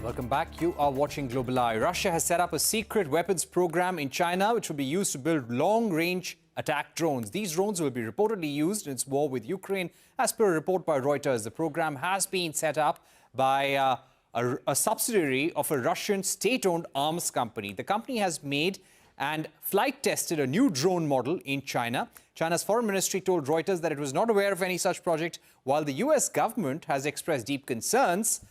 Welcome back. You are watching GlobalEye. Russia has set up a secret weapons program in China which will be used to build long-range attack drones. These drones will be reportedly used in its war with Ukraine. As per a report by Reuters, the program has been set up by a subsidiary of a Russian state-owned arms company. The company has made and flight tested a new drone model in China. China's foreign ministry told Reuters that it was not aware of any such project, while the US government has expressed deep concerns.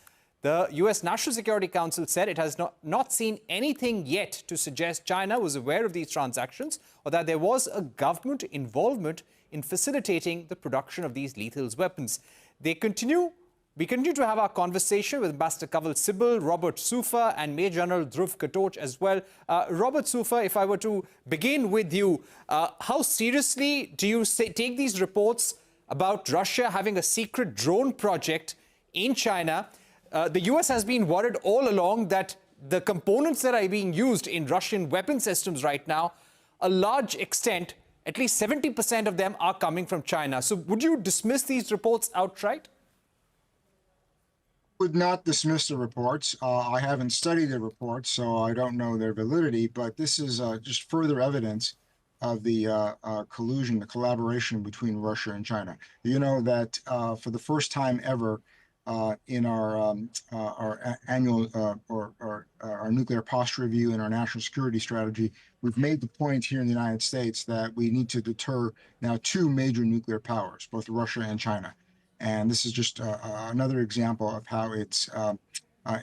The US National Security Council said it has not seen anything yet to suggest China was aware of these transactions or that there was a government involvement in facilitating the production of these lethal weapons. We continue to have our conversation with Ambassador Kanwal Sibal, Robert Soofer and Major General Dhruv Katoch as well. Robert Soofer, if I were to begin with you, how seriously do you take these reports about Russia having a secret drone project in China? The US has been worried all along that the components that are being used in Russian weapon systems right now, a large extent, at least 70% of them are coming from China. So would you dismiss these reports outright? Would not dismiss the reports. I haven't studied the reports, so I don't know their validity, but this is just further evidence of the collusion, the collaboration between Russia and China. You know that for the first time ever, in our annual our nuclear posture review and our national security strategy, we've made the point here in the United States that we need to deter now two major nuclear powers, both Russia and China. And this is just another example of how it's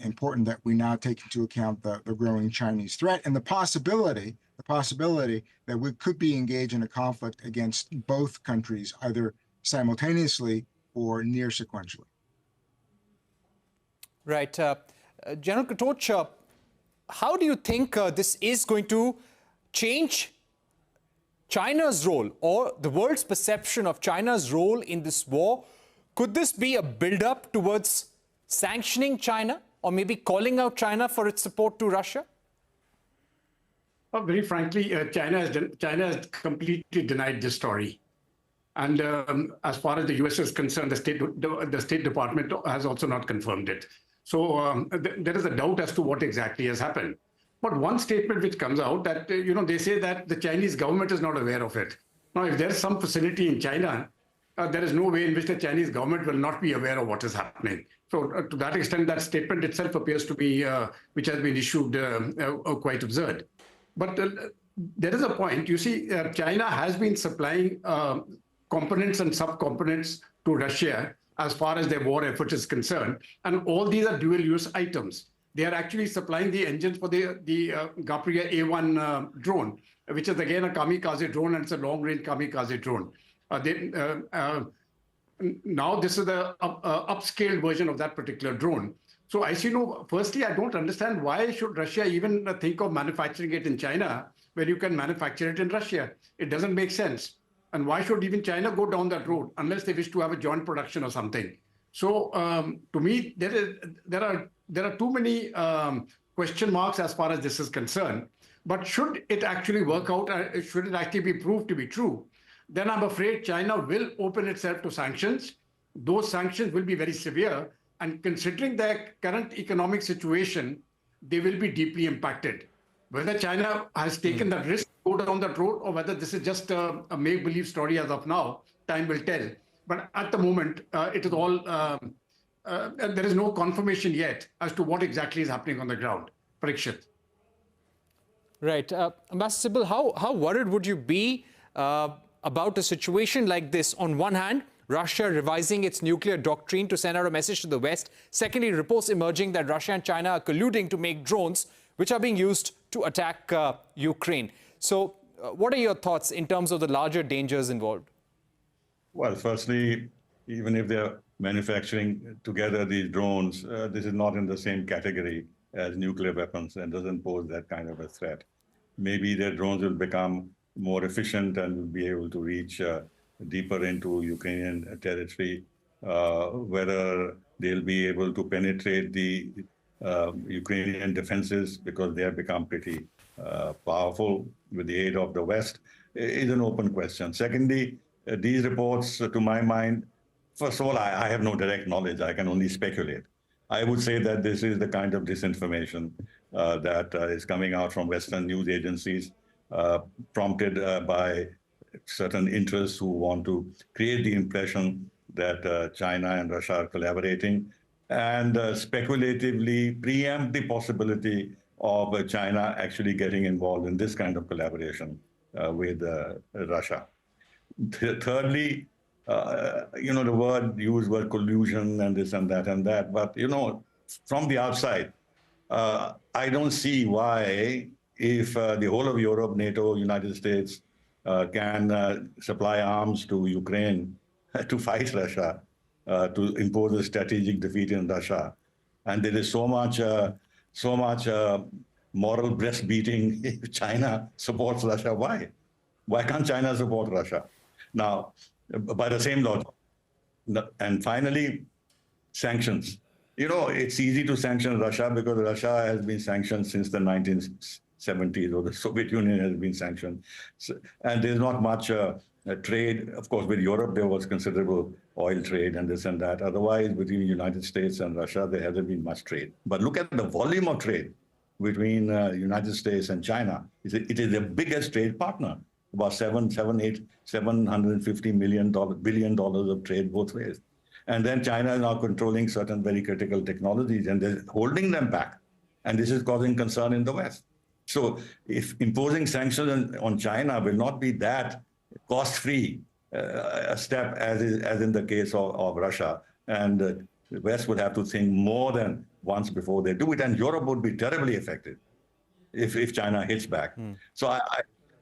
important that we now take into account the growing Chinese threat and the possibility that we could be engaged in a conflict against both countries, either simultaneously or near sequentially. Right. General Katoch, how do you think this is going to change China's role or the world's perception of China's role in this war? Could this be a build-up towards sanctioning China or maybe calling out China for its support to Russia? Well, very frankly, China has completely denied this story. And as far as the US is concerned, the State Department has also not confirmed it. So there is a doubt as to what exactly has happened. But one statement which comes out that, they say that the Chinese government is not aware of it. Now, if there's some facility in China, there is no way in which the Chinese government will not be aware of what is happening. So to that extent, that statement itself appears to be, which has been issued, quite absurd. But there is a point. You see, China has been supplying components and sub-components to Russia as far as their war effort is concerned. And all these are dual-use items. They are actually supplying the engines for the govt A1 drone, which is again a kamikaze drone, and it's a long-range kamikaze drone. Now this is the upscaled version of that particular drone. So firstly, I don't understand why should Russia even think of manufacturing it in China when you can manufacture it in Russia? It doesn't make sense. And why should even China go down that road unless they wish to have a joint production or something? So to me, there are too many question marks as far as this is concerned. But should it actually work out, should it actually be proved to be true, then I'm afraid China will open itself to sanctions. Those sanctions will be very severe. And considering their current economic situation, they will be deeply impacted. Whether China has taken that risk to go down that road or whether this is just a make-believe story as of now, time will tell. But at the moment, it is all, there is no confirmation yet as to what exactly is happening on the ground. Parikshit. Right. Ambassador Sibal, how worried would you be about a situation like this? On one hand, Russia revising its nuclear doctrine to send out a message to the West. Secondly, reports emerging that Russia and China are colluding to make drones which are being used to attack Ukraine. So what are your thoughts in terms of the larger dangers involved? Well, firstly, even if they're manufacturing together these drones, this is not in the same category as nuclear weapons and doesn't pose that kind of a threat. Maybe their drones will become more efficient and will be able to reach deeper into Ukrainian territory, whether they'll be able to penetrate the Ukrainian defenses because they have become pretty powerful with the aid of the West is an open question. Secondly, these reports, to my mind, first of all, I have no direct knowledge. I can only speculate. I would say that this is the kind of disinformation that is coming out from Western news agencies, prompted by certain interests who want to create the impression that China and Russia are collaborating, and speculatively preempt the possibility of China actually getting involved in this kind of collaboration with Russia. Thirdly, the word used were collusion and this and that, but, from the outside, I don't see why, if the whole of Europe, NATO, United States can supply arms to Ukraine to fight Russia, to impose a strategic defeat in Russia, and there is so much moral breastbeating if China supports Russia. Why? Why can't China support Russia? Now, by the same logic. And finally, sanctions. It's easy to sanction Russia because Russia has been sanctioned since the 1970s, or the Soviet Union has been sanctioned. And there's not much trade. Of course, with Europe, there was considerable oil trade and this and that. Otherwise, between the United States and Russia, there hasn't been much trade. But look at the volume of trade between United States and China. It is the biggest trade partner. About $750 billion of trade both ways. And then China is now controlling certain very critical technologies, and they're holding them back. And this is causing concern in the West. So if imposing sanctions on China will not be that cost-free a step as in the case of Russia, and the West would have to think more than once before they do it, and Europe would be terribly affected if China hits back. So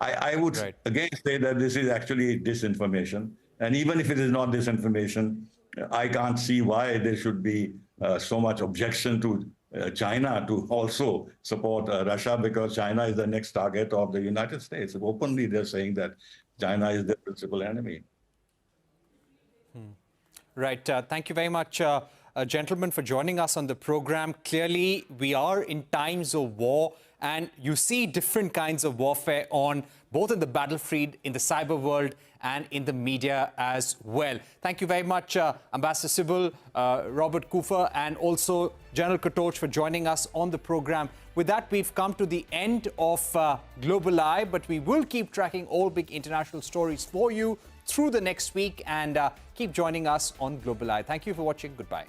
I would again say that this is actually disinformation. And even if it is not disinformation, I can't see why there should be so much objection to China to also support Russia, because China is the next target of the United States. Openly, they're saying that China is their principal enemy. Right. Thank you very much, gentlemen, for joining us on the program. Clearly, we are in times of war, and you see different kinds of warfare on both in the battlefield, in the cyber world, and in the media as well. Thank you very much, Ambassador Sibal, Robert Cooper, and also General Katoch for joining us on the program. With that, we've come to the end of GlobalEye, but we will keep tracking all big international stories for you through the next week, and keep joining us on GlobalEye. Thank you for watching. Goodbye.